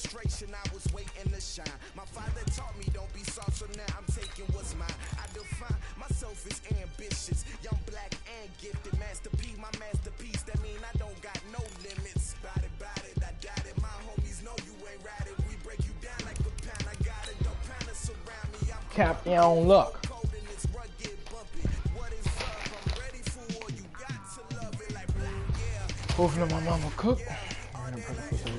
frustration, I was waiting to shine. My father taught me don't be soft, so now I'm taking what's mine. I define myself as ambitious, young, black, and gifted. Master P, my masterpiece. That mean I don't got no limits. Bout it, I doubt it. My homies know you ain't right it. We break you down like a pound. I got it, don't panic surround me. I'm Cap your own luck. Hopefully my mama cook. I'm gonna put the fish away.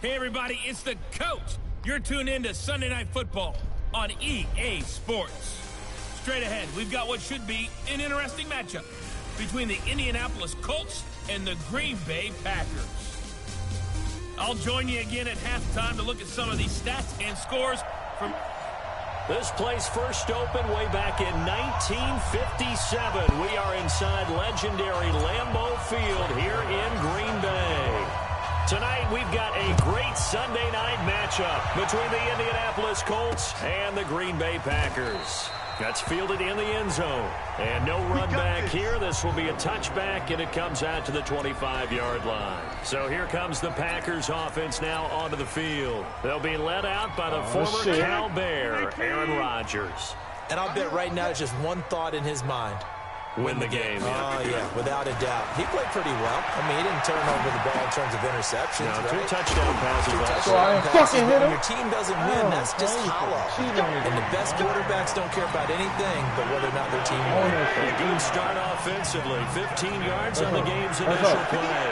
Hey everybody, it's the coach. You're tuned in to Sunday Night Football on EA Sports. Straight ahead, we've got what should be an interesting matchup between the Indianapolis Colts and the Green Bay Packers. I'll join you again at halftime to look at some of these stats and scores from... This place first opened way back in 1957. We are inside legendary Lambeau Field here in Green Bay. Tonight, we've got a great Sunday night matchup between the Indianapolis Colts and the Green Bay Packers. That's fielded in the end zone. And no run back here. This will be a touchback, and it comes out to the 25-yard line. So here comes the Packers offense now onto the field. They'll be led out by the former Cal Bear, Aaron Rodgers. And I'll bet right now it's just one thought in his mind. Win the game. Oh, yeah, without a doubt. He played pretty well. I mean, he didn't turn over the ball in terms of interceptions. No, two touchdown passes. When your team doesn't win, that's just hollow. And the best quarterbacks don't care about anything but whether or not their team wins. A good start offensively. 15 yards on the game's initial play.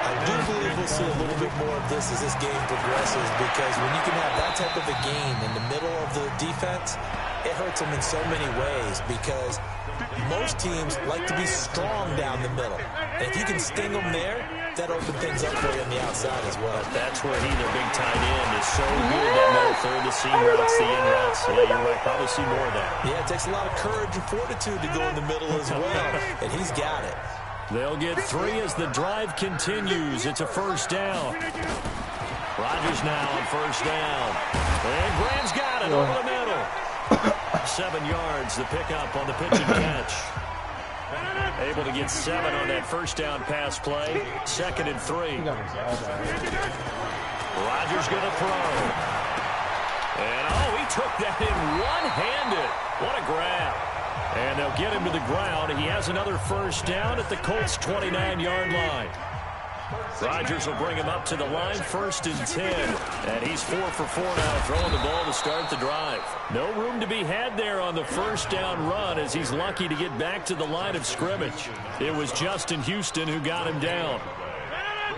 I do believe we'll see a little bit more of this as this game progresses, because when you can have that type of a game in the middle of the defense, it hurts them in so many ways, because most teams like to be strong down the middle. And if you can sting them there, that opens things up for you on the outside as well. That's where he, their big tight end, is so good. That middle third, the seam routes, the in routes. Yeah, you're right. Probably see more of that. Yeah, it takes a lot of courage and fortitude to go in the middle as well. And he's got it. They'll get 3 as the drive continues. It's a first down. Rodgers now on first down. And Graham's got it over the middle. 7 yards, the pickup on the pitch and catch. Able to get 7 on that first down pass play. 2nd and 3. Rodgers going to throw. And, he took that in one-handed. What a grab. And they'll get him to the ground. He has another first down at the Colts' 29-yard line. Rodgers will bring him up to the line, 1st and 10. And he's 4 for 4 now, throwing the ball to start the drive. No room to be had there on the first down run, as he's lucky to get back to the line of scrimmage. It was Justin Houston who got him down.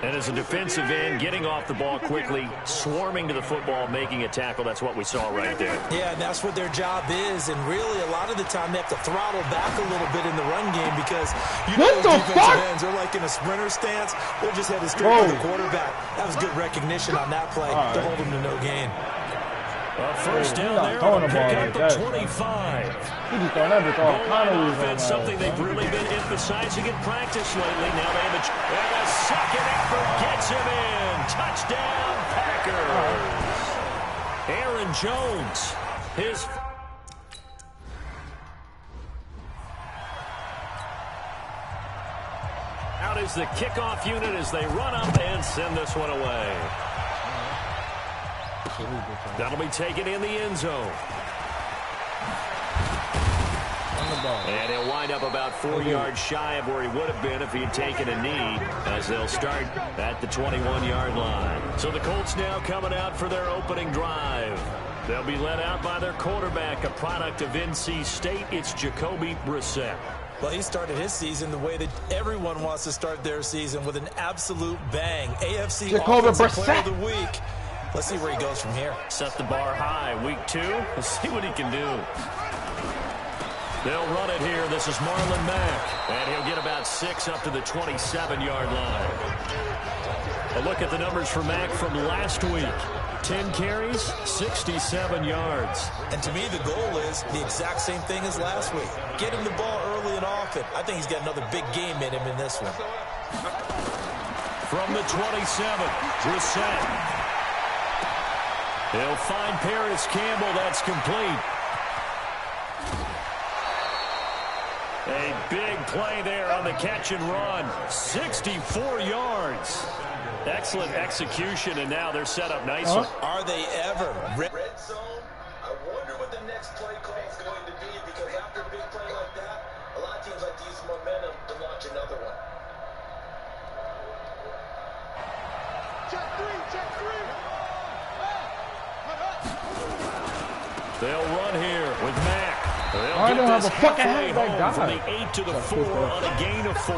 And as a defensive end, getting off the ball quickly, swarming to the football, making a tackle. That's what we saw right there. Yeah, and that's what their job is. And really, a lot of the time, they have to throttle back a little bit in the run game, because you know those defensive ends are like in a sprinter stance. They're just headed straight to the quarterback. That was good recognition on that play to hold him to no gain. First down there on a pickup of 25. Goal offense, something they've really been emphasizing in practice lately. Now they have a second effort gets him in. Touchdown, Packers. Aaron Jones, his... Out is the kickoff unit as they run up and send this one away. That'll be taken in the end zone. And he'll wind up about 4 yards shy of where he would have been if he had taken a knee, as they'll start at the 21-yard line. So the Colts now coming out for their opening drive. They'll be led out by their quarterback, a product of NC State. It's Jacoby Brissett. Well, he started his season the way that everyone wants to start their season, with an absolute bang. AFC Offensive Player of the Week. Let's see where he goes from here. Set the bar high. Week 2. Let's see what he can do. They'll run it here. This is Marlon Mack. And he'll get about 6 up to the 27-yard line. A look at the numbers for Mack from last week. 10 carries, 67 yards. And to me, the goal is the exact same thing as last week. Get him the ball early and often. I think he's got another big game in him in this one. From the 27, Brissett. He'll find Paris Campbell. That's complete. A big play there on the catch and run. 64 yards. Excellent execution, and now they're set up nicely. Are they ever? Red zone. I wonder what the next play call is going to be, because after a big play like that, a lot of teams like to use momentum to launch another one. Check three, check three. They'll run here with Mack. They'll I don't have this a fucking halfway halfback home from guy. the 8 to the 4 on a gain of 4.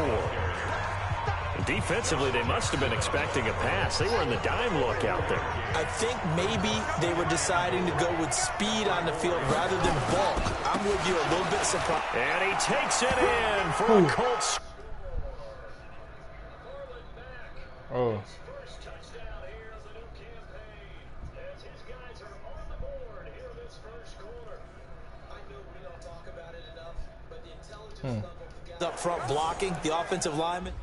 And defensively, they must have been expecting a pass. They were in the dime look out there. I think maybe they were deciding to go with speed on the field rather than bulk. I'm with you, a little bit surprised. And he takes it in for a Colts. Oh. Up front blocking, the offensive lineman.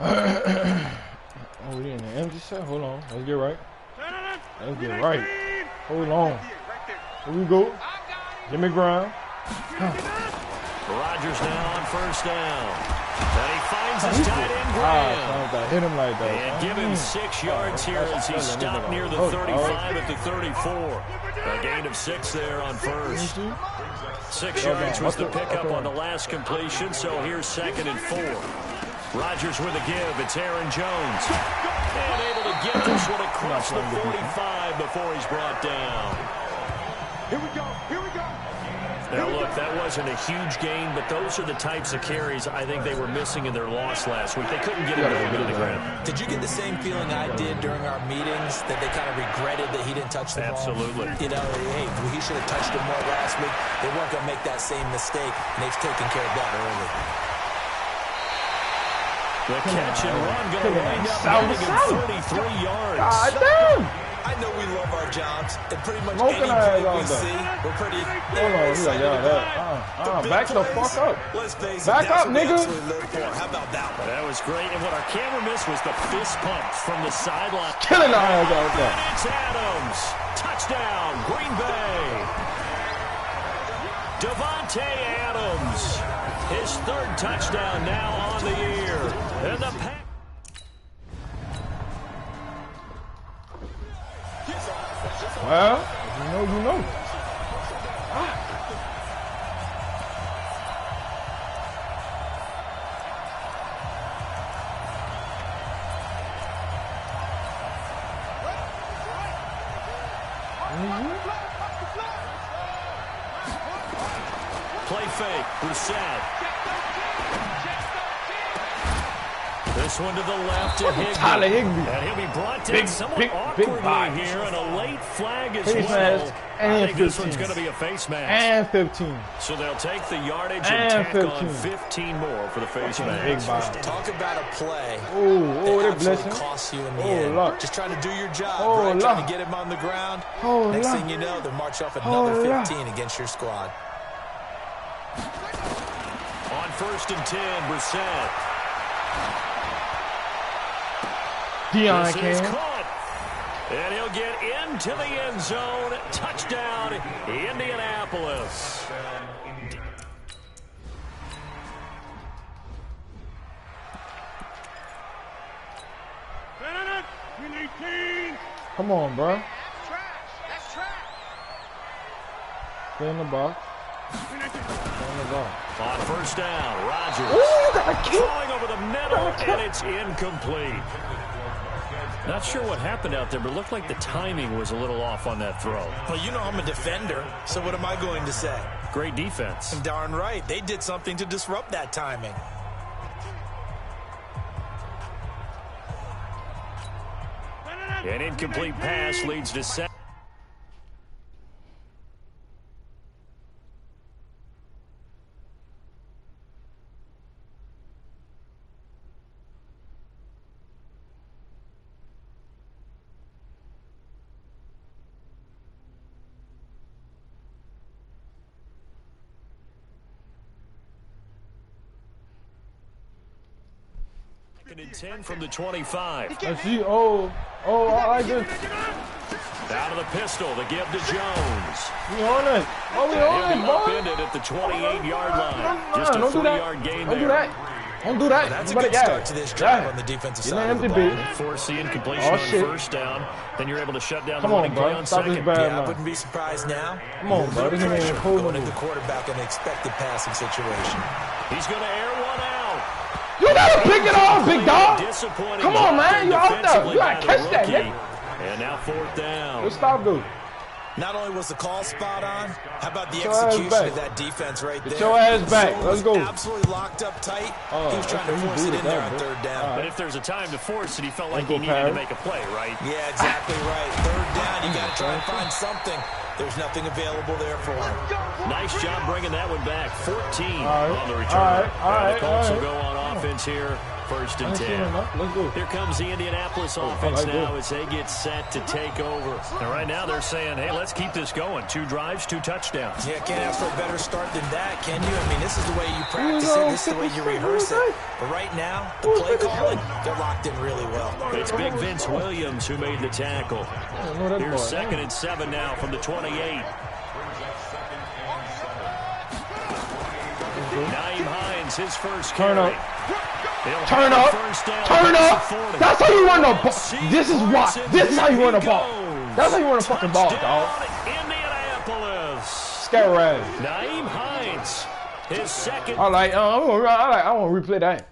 Oh, we in the empty set? Hold on. Let's get right. Let's get right. Hold on. Here we go. Give me ground. Rodgers now on first down. And he finds his tight end Graham. I hit him like that. And give him 6 yards here as he stopped near the 35 at the 34. A gain of 6 there on first. 6 yards was the pickup on the last completion, so here's 2nd and 4. Rodgers with a give. It's Aaron Jones. And able to get this one across the 45 before he's brought down. Here we go, here we go. Now, look, that wasn't a huge gain, but those are the types of carries I think they were missing in their loss last week. They couldn't get him to the ground. Did you get the same feeling I did during our meetings, that they kind of regretted that he didn't touch the ball? Absolutely. You know, hey, he should have touched it more last week. They weren't going to make that same mistake, and they've taken care of that early. The catch and run going to wind up getting him 33 yards. God damn! I know we love our jobs, and pretty much Smoking any play our we ass out see, we're pretty Hold on, that. Back the fuck up. Let's face it, Back that's up, what we nigga. actually live for. How about that one? That was great, and what our camera missed was the fist pumps from the sideline. Killing our ass out there. And it's Adams. Touchdown, Green Bay. Devontae Adams. His 3rd touchdown now on the year. And the pass. Well, you know. Play fake. Brissett. This one to the left to Higbee. Tyler Higbee. And he'll be brought down somewhat awkwardly here, and a late flag as Face well. mask I and think this 15. one's going to be a face mask. And 15. So they'll take the yardage And and tack 15. on 15 more for the face Big mask. bomb. Talk about a play Oh, that they're absolutely blessing. costs you in the Oh, end. Lord. Just trying to do your job, Oh, right? Trying Lord. to get him on the ground. Oh, Next Lord. thing you know, they'll march off another Oh, Lord. 15 against your squad. On 1st and 10, Brissett. Deion This is Cam. caught. And he'll get into the end zone. Touchdown, Indianapolis. Come on, bro. That's trash. Stay in the box. Stay in the box. On 1st down, Rodgers. Ooh, you got a kick. Throwing over the middle, and it's incomplete. Not sure what happened out there, but it looked like the timing was a little off on that throw. Well, you know I'm a defender, so what am I going to say? Great defense. Darn right. They did something to disrupt that timing. An incomplete pass leads to 7. 2nd and 10 from the 25. I see. Oh, I like this. Out of the pistol, the give to Jones. We on it. Oh, we on it, boy. Upended at the 28-yard line. Just a Don't do that. 3-yard gain Don't there. do that. Don't do that. That's a You good better start to this drive on the defensive side of the ball. Force the incompletion on shit. first down. Then you're able to shut down Come the on, running play bro. on Stop this second. bad Yeah, I man. wouldn't be surprised now. Come on, bro. This ain't even cold. Going to the quarterback in an expected passing situation. He's going to air one out. You gotta pick it off, big dog. Disappointing Come on, man. You out there. You gotta by the catch that, rookie. nigga. And now 4th down. Let's stop, dude. Not only was the call spot on, how about the Get your ass execution back. of that defense right there? Get your ass back. Zone Let's was go. Absolutely locked up tight. Oh, He was trying to okay, you force do it it in there that, on bro. 3rd down. But if there's a time to force it, he felt like Go he needed to Parry. make a play, right? Yeah, exactly right. 3rd down, you got to try and find something. There's nothing available there for him. Nice job bringing that one back. 14 right, on the return. all right, And the Colts all will right. go on offense here. 1st and 10. Let's go. Here comes the Indianapolis offense now as they get set to take over. And right now they're saying, hey, let's keep this going. 2 drives, 2 touchdowns. Yeah, can't ask for a better start than that, can you? I mean, this is the way you practice it. This is the way you rehearse it. But right now, the play calling, they're locked in really well. It's big Vince Williams who made the tackle. Here's 2nd and 7 now from the 28. Naeem Hines, his first carry. Turn up. He'll Turn have up. a first down Turn at up. the 40. That's how you run the ball. This is why. This is how you run the ball. Goes. That's how you run the fucking ball, dog. Touchdown, Indianapolis. Scare Raz. Naeem Hines, his second. I want to replay that.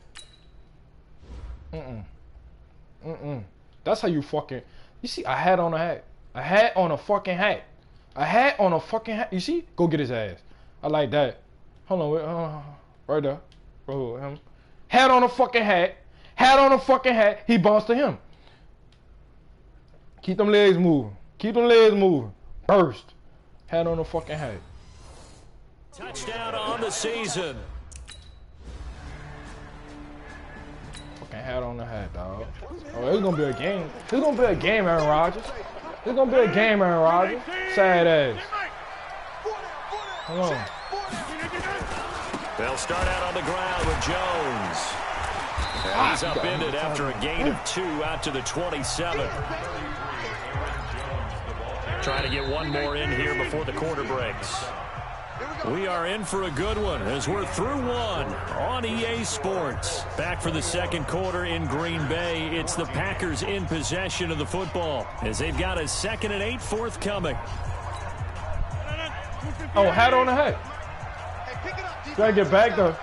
That's how you fucking. You see, a hat on a hat. A hat on a fucking hat. A hat on a fucking hat. You see? Go get his ass. I like that. Hold on, wait, right there. Bro, him. Hat on a fucking hat. Hat on a fucking hat. He bounced to him. Keep them legs moving. Keep them legs moving. Burst. Hat on a fucking hat. Touchdown on the season. Fucking hat on the hat, dog. Oh, it's gonna be a game. It's gonna be a game, Aaron Rodgers. It's gonna be a game, Aaron Rodgers. Sad ass. Come on. They'll start out on the ground with Jones. And he's upended after a gain of 2 out to the 27. Trying to get one more in here before the quarter breaks. We are in for a good one as we're through one on EA Sports. Back for the 2nd quarter in Green Bay. It's the Packers in possession of the football as they've got a 2nd and 8 forthcoming. Oh, hat on the hat. Gotta get back though.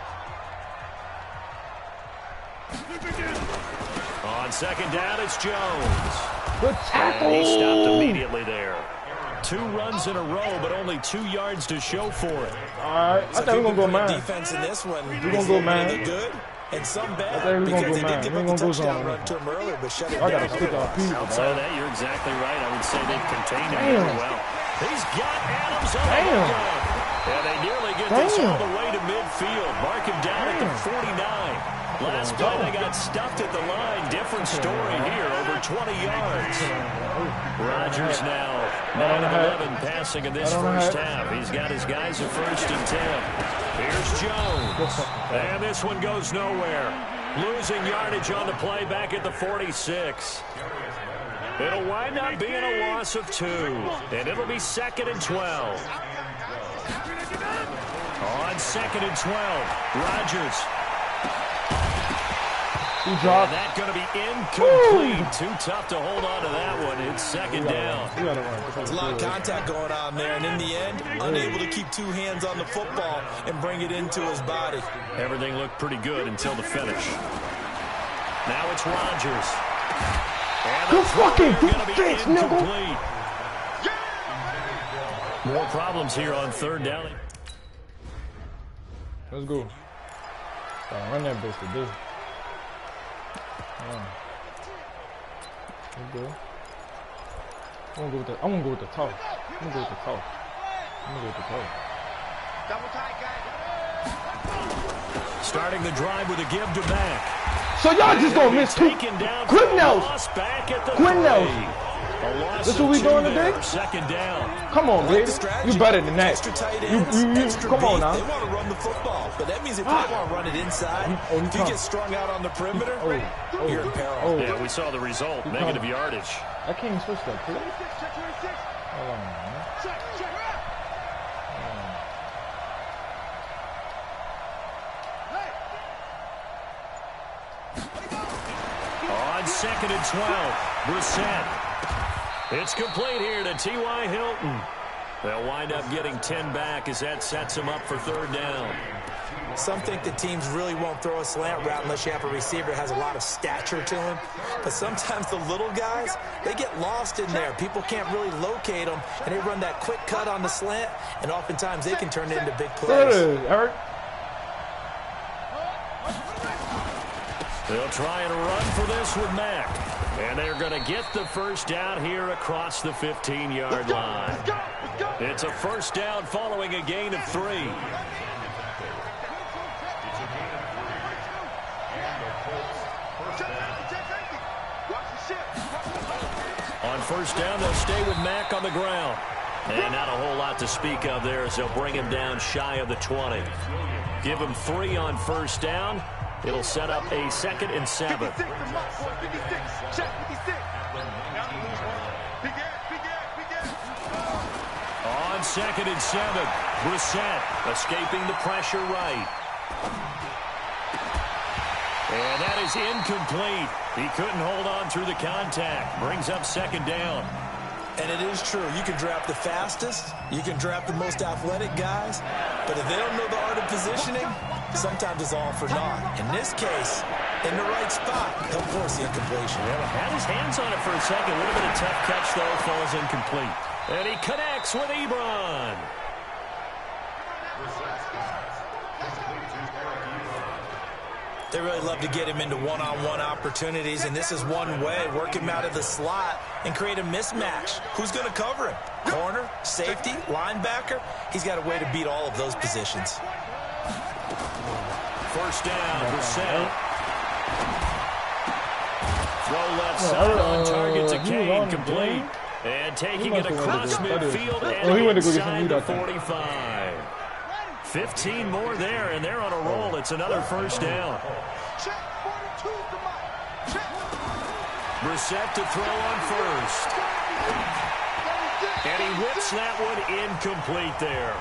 On 2nd down, it's Jones. Good tackle. And he stopped immediately there. 2 runs in a row, but only 2 yards to show for it. All right, I thought we were gonna go man. Defense in this one. We gonna go man. Good and some I bad. thought we Because gonna go they man. did give We up gonna the go touchdown zone. run to him earlier, but shut it I gotta down. stick our people, Outside of dog. that, you're exactly right. I would say they've contained him Damn. very well. He's got Adams on Damn. the gun. And they nearly get this Damn. all the way to midfield. Mark him down at the 49. Last play they got stuffed at the line. Different story here, over 20 yards. Rodgers now 9 of 11 passing in this first half. He's got his guys at 1st and 10. Here's Jones. And this one goes nowhere. Losing yardage on the play back at the 46. It'll wind up being a loss of 2. And it'll be 2nd and 12. On 2nd and 12, Rodgers. He dropped. And that's going to be incomplete. Too tough to hold on to that one. It's 2nd down. There's a lot of contact going on there, and in the end, unable to keep 2 hands on the football and bring it into his body. Everything looked pretty good until the finish. Now it's Rodgers. And Good fucking going to be defense, nigga. incomplete. More problems here on 3rd down. Let's go. Run that bitch to this. Let's go. I'm gonna go with the top. I'm gonna go with the top. Double tight, guys. Starting the drive with a give to back. So y'all just gonna miss 2. Taken down Quit for a now. loss back at the Quit now. 3. This what we doing today? Second down. Come on, baby. You better than that. Come on now. They want to run the football, but that means if they want to run it inside, if you get strung out on the perimeter, you're in peril. Yeah, we saw the result. Negative yardage. I can't even switch that, please. Hold on, man. On 2nd and 12, Brissett. It's complete here to T.Y. Hilton. They'll wind up getting 10 back as that sets them up for 3rd down. Some think that teams really won't throw a slant route unless you have a receiver that has a lot of stature to him. But sometimes the little guys, they get lost in there. People can't really locate them, and they run that quick cut on the slant, and oftentimes they can turn it into big plays. There it is, Eric. They'll try and run for this with Mack. And they're going to get the first down here across the 15-yard line. It's a first down following a gain of 3. On first down, they'll stay with Mack on the ground. And not a whole lot to speak of there as they'll bring him down shy of the 20. Give him 3 on first down. It'll set up a 2nd and 7. On 2nd and 7, Brissett escaping the pressure right. And that is incomplete. He couldn't hold on through the contact. Brings up 2nd down. And it is true. You can draft the fastest. You can draft the most athletic guys. But if they don't know the art of positioning, sometimes it's all for naught. In this case, in the right spot, he'll force the incompletion. Had his hands on it for a second. A little bit of tough catch, though. Falls incomplete. And he connects with Ebron. They really love to get him into one-on-one opportunities, and this is one way. Work him out of the slot and create a mismatch. Who's going to cover him? Corner, safety, linebacker? He's got a way to beat all of those positions. First down, Brissett. Throw left side on target to Kane, complete. And taking it across midfield and inside the 45. 15 more there, and they're on a roll. It's another first down. Brissett to throw on first. And he whips that one incomplete there.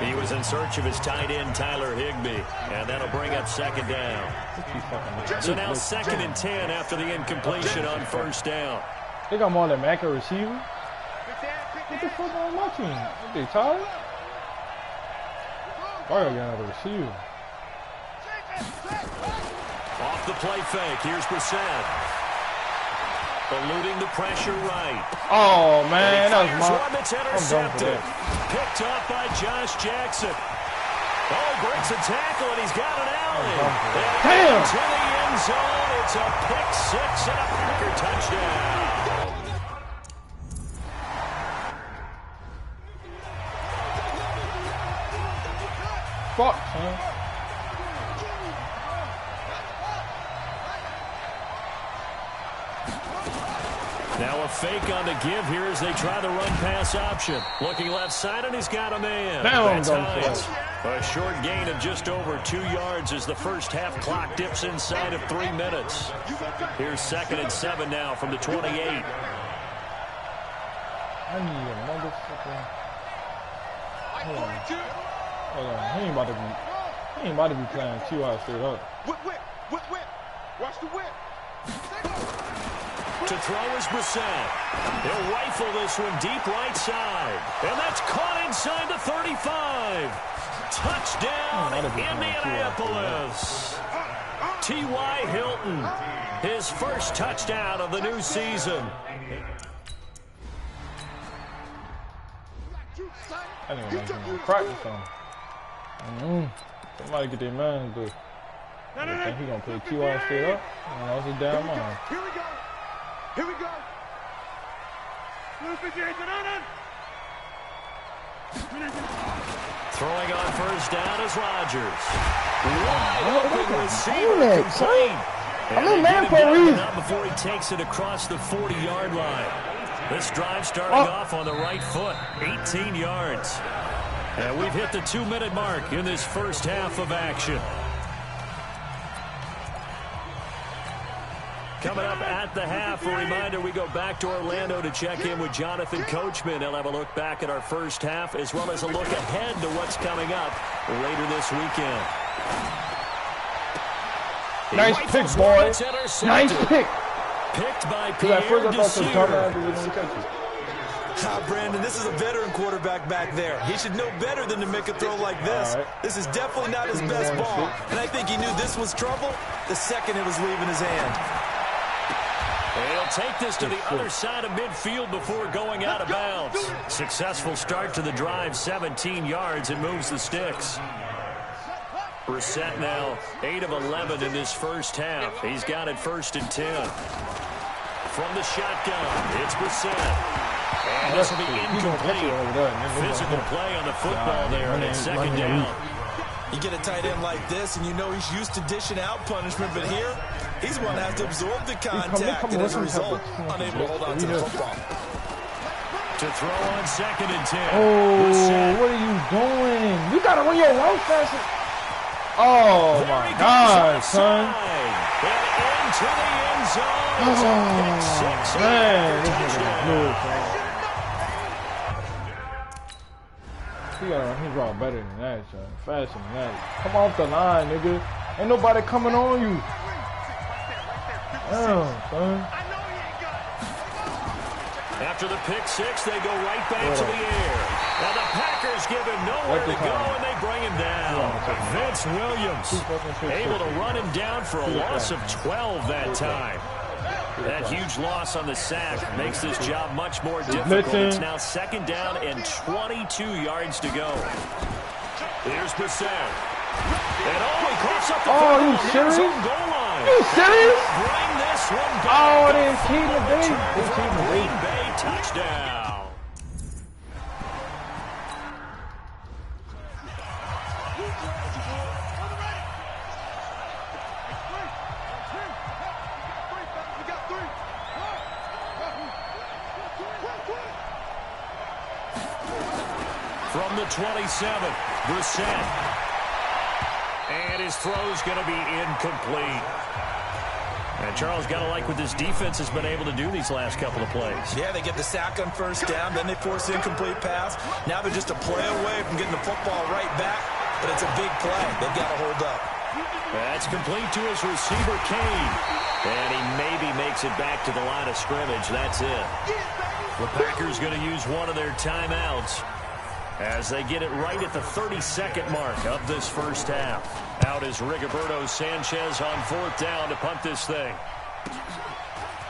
He was in search of his tight end, Tyler Higbee. And that'll bring up 2nd down. So now 2nd and 10 after the incompletion on first down. They got more than Mack a receiver. What the fuck on my team? Are they tired? I gotta get another receiver. Off the play fake. Here's Brissett. Eluding the pressure right. Oh, man. That was one that's intercepted. Picked up by Josh Jackson. Oh, breaks a tackle, and he's got an alley. Damn. To the end zone. It's a pick 6 and a Packer touchdown. Fuck, son. Now a fake on the give here as they try the run-pass option. Looking left side, and he's got a man. That's Hines. A short gain of just over 2 yards as the first half clock dips inside of 3 minutes. Here's 2nd and 7 now from the 28. I need a motherfucker. Hold on. He ain't about to be playing T.Y. straight up. Whip. Watch the whip. To throw is Brissett. He'll rifle this one deep right side. And that's caught inside the 35. Touchdown, Indianapolis. T.Y. Hilton, his first touchdown of the new season. I didn't even make him practice on. Somebody get their man to do. I think he gonna play T.Y. straight up. And that's his damn mind. Here we go. Throwing on first down is Rodgers. Wide open receiver complete. I'm in man for a reason. Before he takes it across the 40-yard line. This drive starting off on the right foot, 18 yards. And we've hit the 2-minute mark in this first half of action. Coming up at the half, a reminder, we go back to Orlando to check in with Jonathan Coachman. He'll have a look back at our first half as well as a look ahead to what's coming up later this weekend. Nice pick, boy. Nice pick. Picked by Pierre Desir. Brandon, this is a veteran quarterback back there. He should know better than to make a throw like this. Right. This is definitely not his best ball. And I think he knew this was trouble the second it was leaving his hand. He'll take this to the other side of midfield before going out of bounds. Successful start to the drive, 17 yards, and moves the sticks. Brissett now 8 of 11 in this first half. He's got it 1st and 10. From the shotgun, it's Brissett. And this will be incomplete. Physical play on the football there, and it's 2nd down. You get a tight end like this, and you know he's used to dishing out punishment, but here, he's going to have to absorb the contact, and as a result, unable to hold on to the football. To throw on 2nd and 10. Oh, what are you doing? You got to run your route faster. Oh, my God, son. And into the end zone. Oh, man, this is good, son. He's all better than that, son. Faster than that. Come off the line, nigga. Ain't nobody coming on you. Damn, son. After the pick six, they go right back to the air. Now the Packers give him nowhere to go, and they bring him down. Vince Williams able to run him down for a loss of 12 that time. That huge loss on the sack makes this job much more difficult. It's now 2nd down and 22 yards to go. Here's Brissett. And he coughs up the are you serious? goal line. You serious? Bring this one down. Oh, they keep the bait. Green Bay touchdown. From the 27, Brissett. And his throw's going to be incomplete. And Charles, got to like what this defense has been able to do these last couple of plays. Yeah, they get the sack on 1st down, then they force the incomplete pass. Now they're just a play away from getting the football right back, but it's a big play. They've got to hold up. That's complete to his receiver, Kane. And he maybe makes it back to the line of scrimmage. That's it. The Packers going to use one of their timeouts as they get it right at the 32nd mark of this first half. Out is Rigoberto Sanchez on 4th down to punt this thing.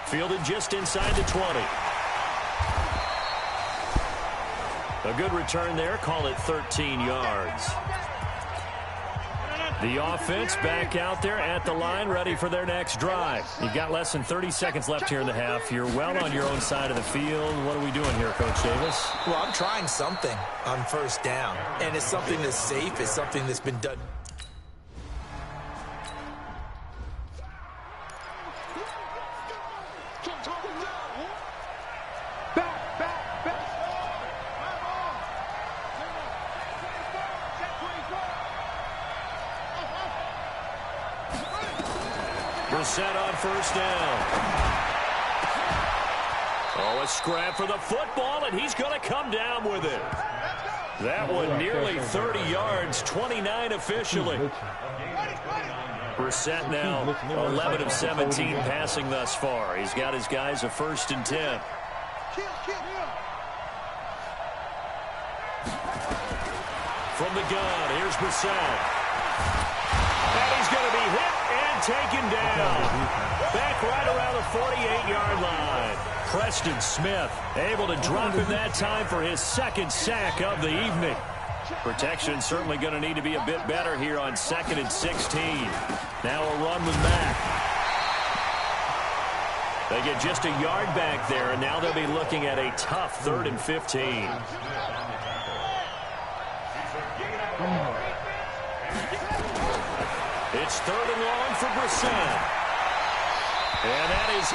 Fielded just inside the 20. A good return there. Call it 13 yards. The offense back out there at the line, ready for their next drive. You've got less than 30 seconds left here in the half. You're well on your own side of the field. What are we doing here, Coach Davis? Well, I'm trying something on 1st down, and it's something that's safe. It's something that's been done. Brissett on 1st down. Oh, a scrap for the football, and he's going to come down with it. That one nearly 30 yards, 29 officially. Brissett now 11 of 17 passing thus far. He's got his guys a 1st and 10. From the gun, here's Brissett. And he's going to be hit and taken down. Back right around the 48-yard line. Preston Smith able to drop him that time for his 2nd sack of the evening. Protection certainly going to need to be a bit better here on 2nd and 16. Now a run with Mack. They get just a yard back there, and now they'll be looking at a tough 3rd and 15. It's 3rd and long for Brissett. And that is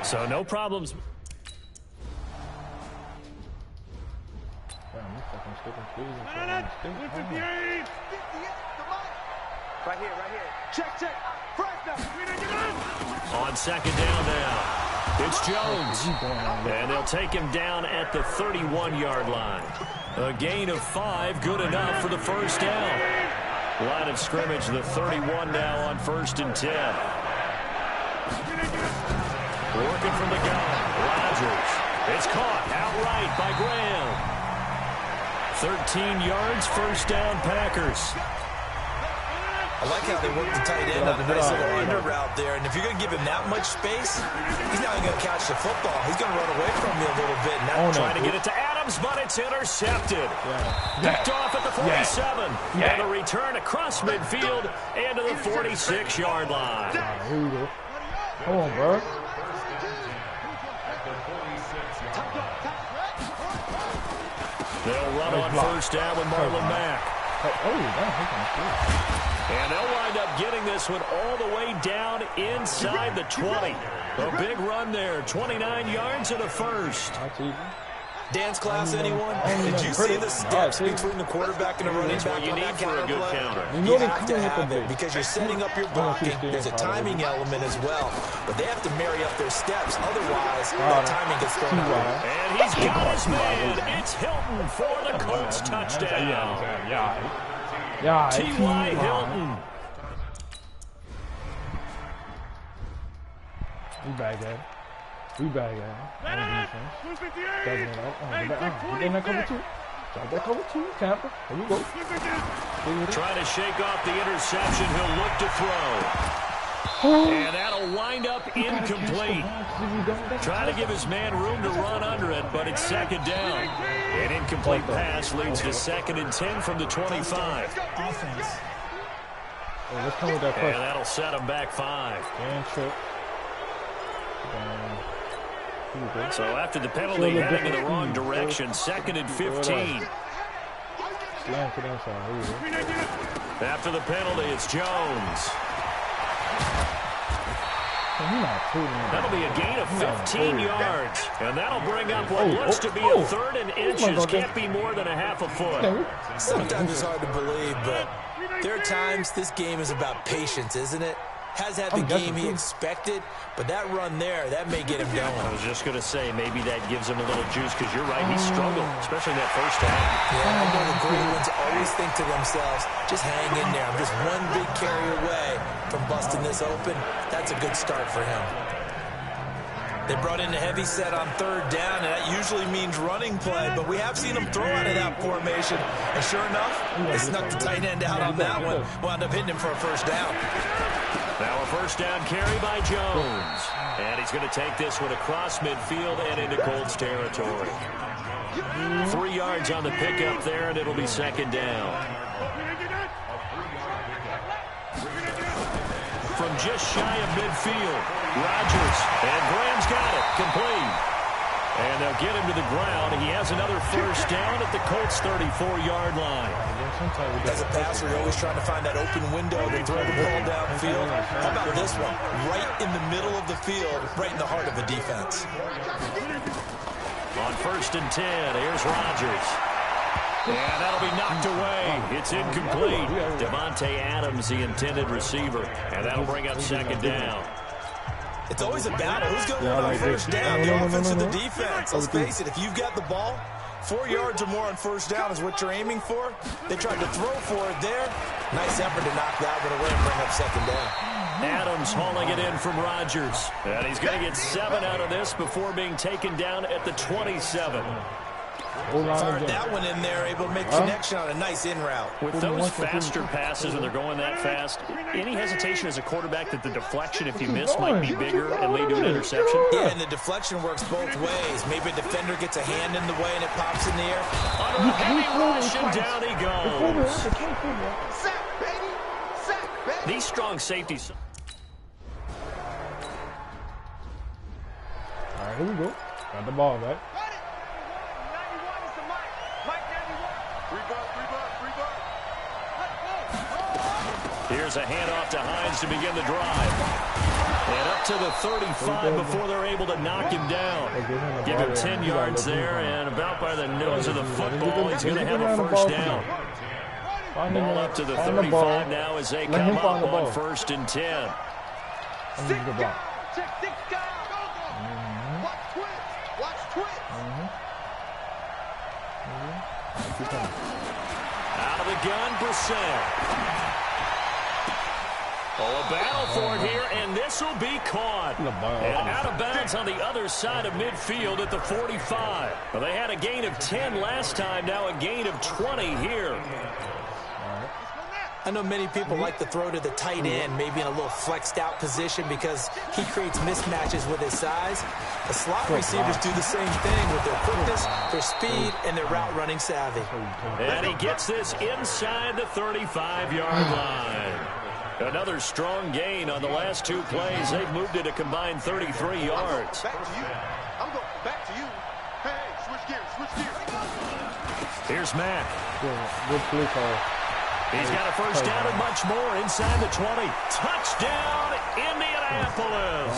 So no problems. Damn, you fucking skipping trees and shit. Right here. Check. On second down now, it's Jones. And they'll take him down at the 31-yard line. A gain of 5, good enough for the first down. Line of scrimmage, the 31 now on 1st and 10. Working from the gun, Rodgers. It's caught outright by Graham. 13 yards, first down, Packers. I like how they work the tight end on a nice little under route there. And if you're going to give him that much space, he's not going to catch the football. He's going to run away from you a little bit. And trying to get it to Adams, but it's intercepted. Picked off at the 47. And a return across midfield and to the 46-yard line. Here we go. Come on, bro. They'll run on first down with Marlon Mack. And they'll wind up getting this one all the way down inside the 20. A big run there, 29 yards and a first. Dance class, anyone? Did you see the steps between the quarterback and the running back you on need that for a good counter? You have to have it because you're setting up your blocking. There's a timing element as well. But they have to marry up their steps. Otherwise, that timing gets thrown out. And he's got his man. It's Hilton for the Colts touchdown. T.Y. Hilton. We back at it. On defense. Get in that cover 2. Drop that cover 2, Tampa. Here we go. Trying to shake off the interception. He'll look to throw. And that'll wind up incomplete. Trying to give his man room to run under it, but it's second down. An incomplete pass leads to 2nd and 10 from the 25. Offense. Let's come with that and that'll set him back 5. And trip. So after the penalty, heading in the wrong direction, 2nd and 15. After the penalty, it's Jones. That'll be a gain of 15 yards. And that'll bring up what looks to be a 3rd and inches. Can't be more than a half a foot. Sometimes it's hard to believe, but there are times this game is about patience, isn't it? Has had the game he expected, but that run there, that may get him going. I was just going to say, maybe that gives him a little juice, because you're right, he struggled, especially in that first half. Yeah, I know the great ones always think to themselves, just hang in there. I'm just one big carry away from busting this open. That's a good start for him. They brought in a heavy set on 3rd down, and that usually means running play, but we have seen them throw out of that formation. And sure enough, they snuck the tight end out on that one, wound up hitting him for a first down. Now a first down carry by Jones. And he's going to take this one across midfield and into Colts territory. 3 yards on the pickup there, and it'll be second down. From just shy of midfield, Rodgers. And Graham's got it. Complete. And they'll get him to the ground. He has another first down at the Colts' 34-yard line. As a passer, you're always trying to find that open window to throw the ball downfield. How about this one? Right in the middle of the field, right in the heart of the defense. On 1st and 10, here's Rodgers. And that'll be knocked away. It's incomplete. Devontae Adams, the intended receiver. And that'll bring up second down. It's always a battle. Who's going to win on first down? The offense or the defense? Let's face it, if you've got the ball, 4 yards or more on first down is what you're aiming for. They tried to throw for it there. Nice effort to knock that one away and bring up second down. Adams hauling it in from Rodgers. And he's going to get 7 out of this before being taken down at the 27. Fired that one in there, able to make connection on a nice in route. With those faster passes, when they're going that fast, any hesitation as a quarterback that the deflection, if you miss, might be bigger and lead to an interception? Yeah, and the deflection works both ways. Maybe a defender gets a hand in the way and it pops in the air. On a heavy rush, and down he goes. Sack, baby! Sack, baby! These strong safeties. All right, here we go. Got the ball back. Here's a handoff to Hines to begin the drive. And up to the 35 before they're able to knock him down. Give him 10 yards there, and about by the nose of the football, he's going to have a first down. Ball up to the 35 now as they come up on 1st and 10. Out of the gun, Brissett. Oh, a battle for it here, and this will be caught. And out of bounds on the other side of midfield at the 45. Well, they had a gain of 10 last time, now a gain of 20 here. I know many people like to throw to the tight end, maybe in a little flexed out position because he creates mismatches with his size. The slot receivers do the same thing with their quickness, their speed, and their route running savvy. And he gets this inside the 35-yard line. Another strong gain on the last 2 plays. They've moved it a combined 33 yards. Back to you. I'm going back to you. Hey, switch gears, switch gears. Here's Mack. Good play call. He's got a first down and much more inside the 20. Touchdown, Indianapolis.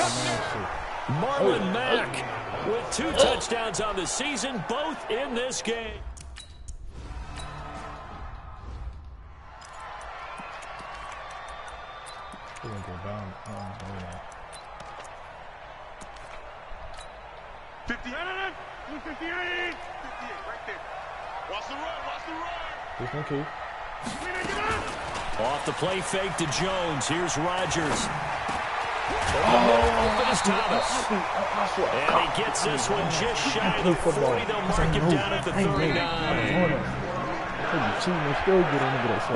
Marlon Mack with 2 touchdowns on the season, both in this game. He's gonna go down. 58, right there. Watch the run, watch the run. Just in case. Off the play fake to Jones. Here's Rodgers. Open is Thomas. And he gets this one just shy of the 40. They'll mark him down at the 39.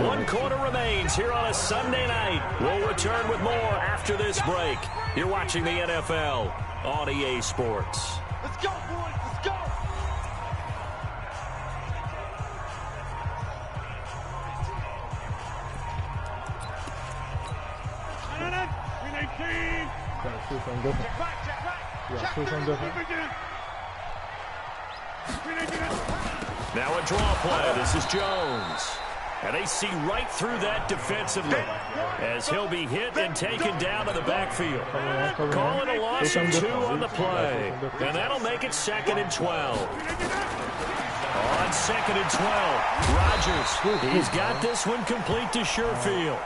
1 quarter remains here on a Sunday night. We'll return with more after this break. You're watching the NFL on EA Sports. Let's go, boys, let's go. Now a draw play. This is Jones. And they see right through that defensively as he'll be hit and taken down to the backfield. Calling a loss of 2 on the play. And that'll make it 2nd and 12. On 2nd and 12, Rodgers. He's got this one complete to Sherfield.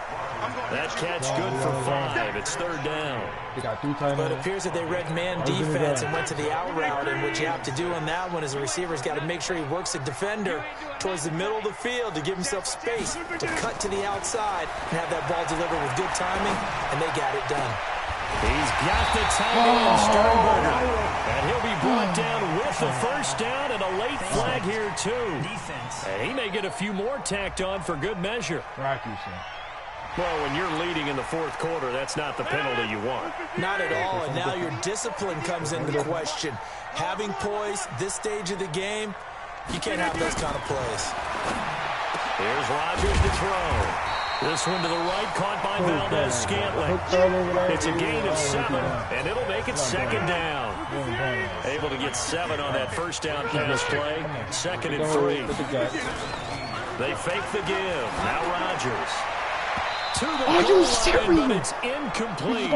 That catch good for 5. It's 3rd down. But it appears that they read man defense and went to the out route, and what you have to do on that one is the receiver's got to make sure he works the defender towards the middle of the field to give himself space to cut to the outside and have that ball delivered with good timing, and they got it done. He's got the timing on Sternberger, and he'll be brought down with the first down and a late flag here too. And he may get a few more tacked on for good measure. Well, when you're leading in the 4th quarter, that's not the penalty you want. Not at all, and now your discipline comes into question. Having poise this stage of the game, you can't have those kind of plays. Here's Rodgers to throw. This one to the right, caught by Valdez-Scantling. It's a gain of 7, and it'll make it 2nd down. Able to get 7 on that first down pass play. 2nd and 3. They fake the give. Now Rodgers. To the goal line, but it's incomplete.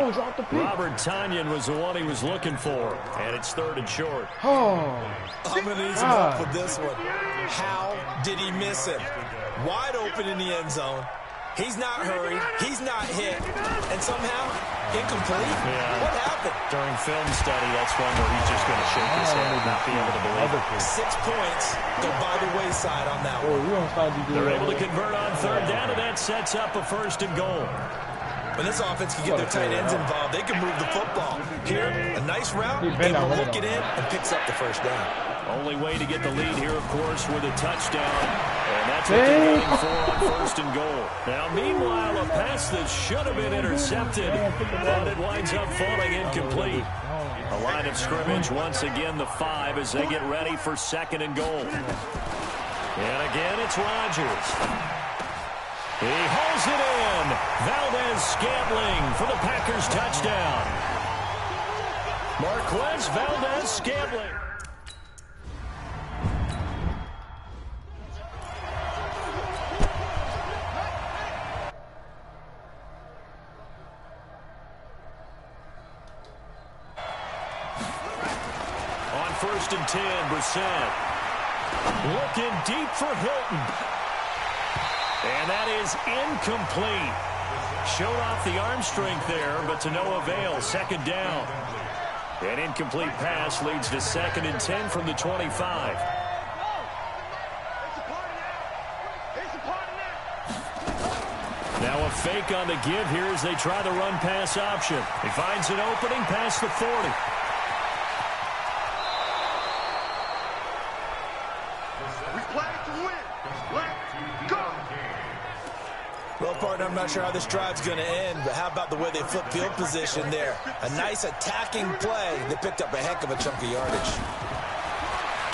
Robert Tonyan was the one he was looking for, and it's 3rd and short. I'm going to need some help with this one. How did he miss it? Wide open in the end zone. He's not hurried. He's not hit. And somehow, incomplete? Yeah. What happened? During film study, that's one where he's just going to shake his head and not be able to believe it. 6 points go by the wayside on that one. They're able to convert on 3rd down, and that sets up a 1st and goal. When this offense can get their tight ends involved, they can move the football. Here, a nice route, able to look it in, and picks up the first down. Only way to get the lead here, of course, with a touchdown. And that's what they're waiting for on 1st and goal. Now, meanwhile, a pass that should have been intercepted, but it winds up falling incomplete. A line of scrimmage, once again, the 5 as they get ready for 2nd and goal. And again, it's Rodgers. He hauls it in. Valdez-Scantling for the Packers touchdown. Marquez Valdez-Scantling. first and 10. Brissett looking deep for Hilton. And that is incomplete. Showed off the arm strength there, but to no avail. Second down. An incomplete pass leads to second and 10 from the 25. Now a fake on the give here as they try the run-pass option. He finds an opening past the 40. We play to win. Let's go. Well, partner, I'm not sure how this drive's going to end, but how about the way they flip field position there? A nice attacking play. They picked up a heck of a chunk of yardage.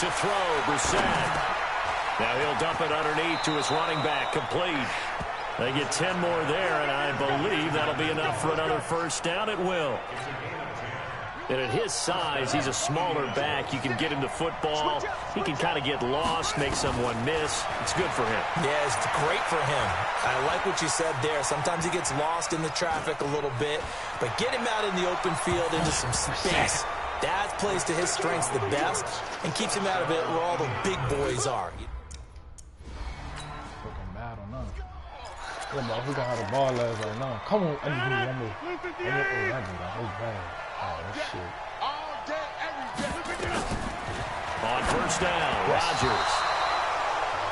To throw, Brissett. Now he'll dump it underneath to his running back, complete. They get 10 more there, and I believe that'll be enough for another first down. It will. And at his size, he's a smaller back. You can get him to football. He can kind of get lost, make someone miss. It's good for him. Yeah, it's great for him. I like what you said there. Sometimes he gets lost in the traffic a little bit, but get him out in the open field into some space. That plays to his strengths the best and keeps him out of it where all the big boys are. Fucking battle now. Look, bro, we gonna have the ball last right now. Come on, I just need one more. Oh, that was bad. Oh, that shit. All day, every day. On first down, Rodgers.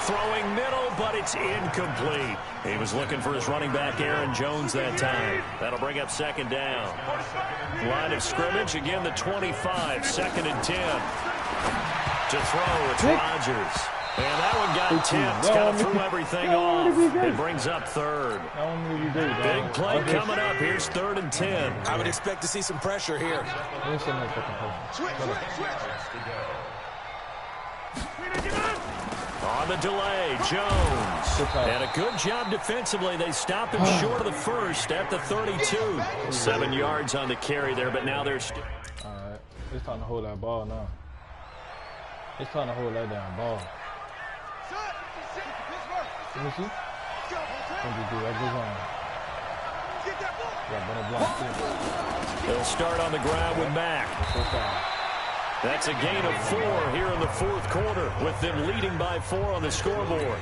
Throwing middle, but it's incomplete. He was looking for his running back, Aaron Jones, that time. That'll bring up second down. Line of scrimmage, again, the 25, second and 10. To throw, it's Rodgers. And that one got tipped, kind of threw everything off. It brings up third. Big play coming up. Here's third and 10. I would expect to see some pressure here. On the delay, Jones. And a good job defensively. They stop him short of the first at the 32. 7 yards on the carry there, but now they're... All right, it's time to hold that ball now. It's time to hold that damn ball. Let me see. They'll start on the ground with Mack. That's a gain of 4 here in the fourth quarter, with them leading by 4 on the scoreboard.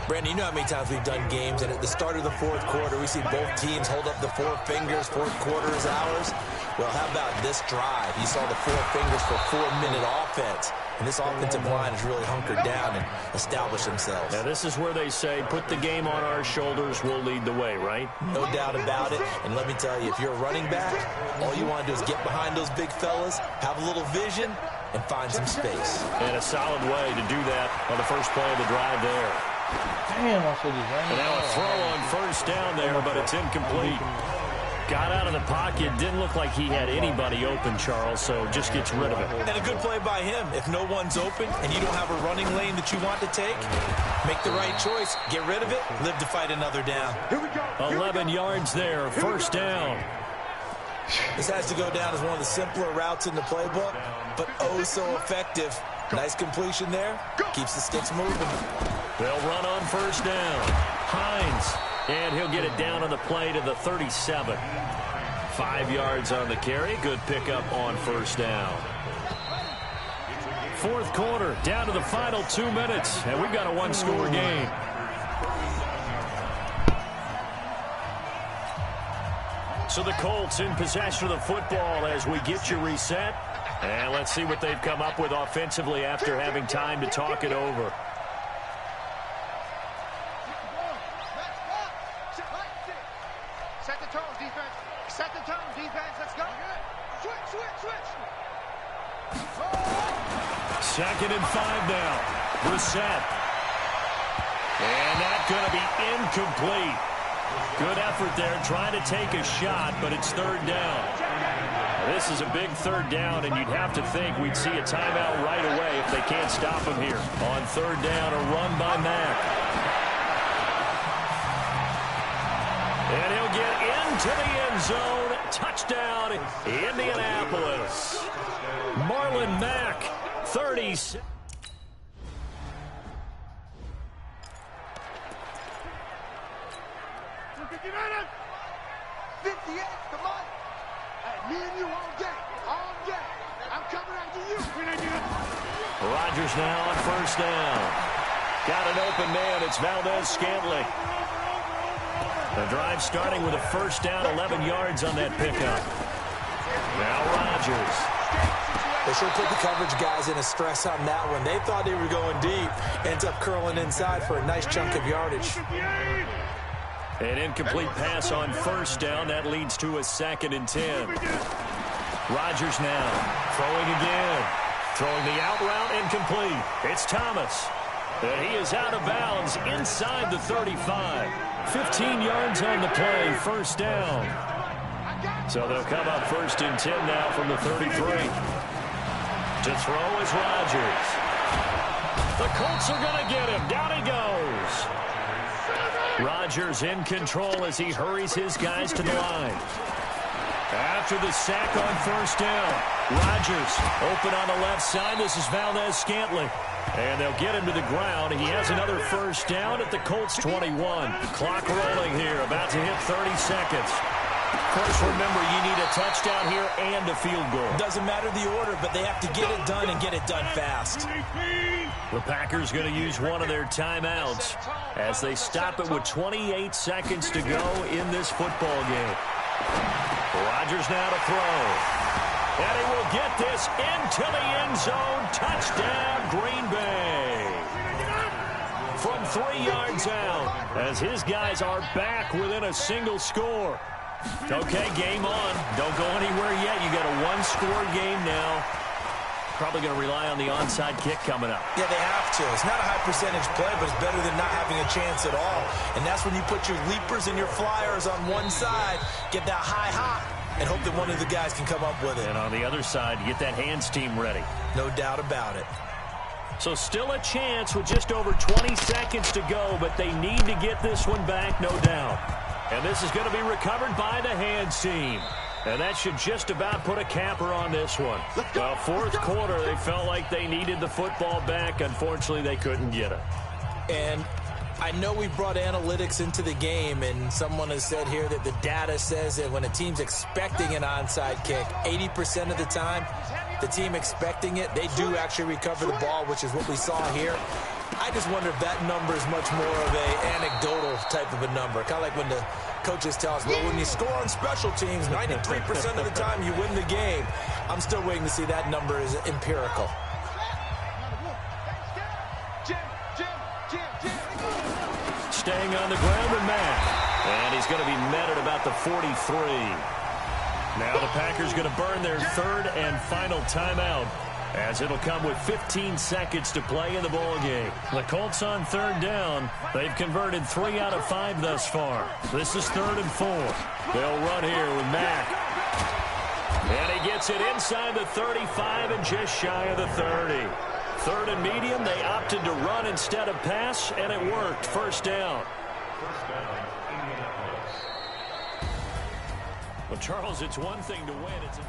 Brandon, you know how many times we've done games, and at the start of the fourth quarter, we see both teams hold up the 4 fingers, fourth quarter is ours. Well, how about this drive? You saw the 4 fingers for 4-minute offense. And this offensive line has really hunkered down and established themselves. Now, this is where they say, put the game on our shoulders, we'll lead the way, right? No doubt about it. And let me tell you, if you're a running back, all you want to do is get behind those big fellas, have a little vision, and find some space. And a solid way to do that on the first play of the drive there. Damn, I should have ran. And now a throw on first down there, but it's incomplete. Got out of the pocket. Didn't look like he had anybody open, Charles, so just gets rid of it. And a good play by him. If no one's open and you don't have a running lane that you want to take, make the right choice. Get rid of it. Live to fight another down. Here we go. 11 yards there. First down. This has to go down as one of the simpler routes in the playbook, but oh so effective. Nice completion there. Keeps the sticks moving. They'll run on first down. Hines. And he'll get it down on the play to the 37. 5 yards on the carry. Good pickup on first down. Fourth quarter, down to the final 2 minutes, and we've got a one-score game. So the Colts in possession of the football as we get you reset. And let's see what they've come up with offensively after having time to talk it over. Set the tone, defense. Set the tone, defense. Let's go. Switch. Second and 5 now. Brissett. And that's going to be incomplete. Good effort there, trying to take a shot, but it's third down. This is a big third down, and you'd have to think we'd see a timeout right away if they can't stop him here. On third down, a run by Mack. And he'll get into the end zone. Touchdown, Indianapolis. Marlon Mack, 30. 58, come on. Hey, me and you all day. I'm coming after you. Rodgers now on first down. Got an open man. It's Valdez-Scantling. The drive starting with a first down, 11 yards on that pickup. Now Rodgers. They sure put the coverage guys in a stress on that one. They thought they were going deep. Ends up curling inside for a nice chunk of yardage. An incomplete pass on first down. That leads to a 2nd and 10. Rodgers now throwing again. Throwing the out route incomplete. It's Thomas. And he is out of bounds inside the 35. 15 yards on the play, first down. So they'll come up 1st and 10 now from the 33. To throw is Rodgers. The Colts are going to get him. Down he goes. Rodgers in control as he hurries his guys to the line. After the sack on first down, Rodgers open on the left side. This is Valdez-Scantling. And they'll get him to the ground. He has another first down at the Colts 21. Clock rolling here, about to hit 30 seconds. Of course, remember, you need a touchdown here and a field goal. Doesn't matter the order, but they have to get it done and get it done fast. The Packers going to use one of their timeouts as they stop it with 28 seconds to go in this football game. Rodgers now to throw. And he will get this into the end zone. Touchdown, Green Bay. From 3 yards out, as his guys are back within a single score. Okay, game on. Don't go anywhere yet. You got a one-score game now. Probably going to rely on the onside kick coming up. Yeah, they have to. It's not a high percentage play, but it's better than not having a chance at all. And that's when you put your leapers and your flyers on one side, get that high hop, and hope that one of the guys can come up with it. And on the other side, get that hands team ready. No doubt about it. So still a chance with just over 20 seconds to go, but they need to get this one back, no doubt. And this is going to be recovered by the hands team. And that should just about put a capper on this one. Well, fourth quarter, they felt like they needed the football back. Unfortunately, they couldn't get it. And I know we brought analytics into the game, and someone has said here that the data says that when a team's expecting an onside kick, 80% of the time, the team expecting it, they do actually recover the ball, which is what we saw here. I just wonder if that number is much more of a anecdotal type of a number. Kind of like when the coaches tell us, well, when you score on special teams, 93% of the time you win the game. I'm still waiting to see that number is empirical. Staying on the ground with Mack. And he's going to be met at about the 43. Now the Packers going to burn their third and final timeout, as it'll come with 15 seconds to play in the ball game. The Colts on third down. They've converted 3 out of 5 thus far. This is 3rd and 4. They'll run here with Mack. And he gets it inside the 35 and just shy of the 30. 3rd and medium. They opted to run instead of pass, and it worked. First down. Well, Charles, it's one thing to win. It's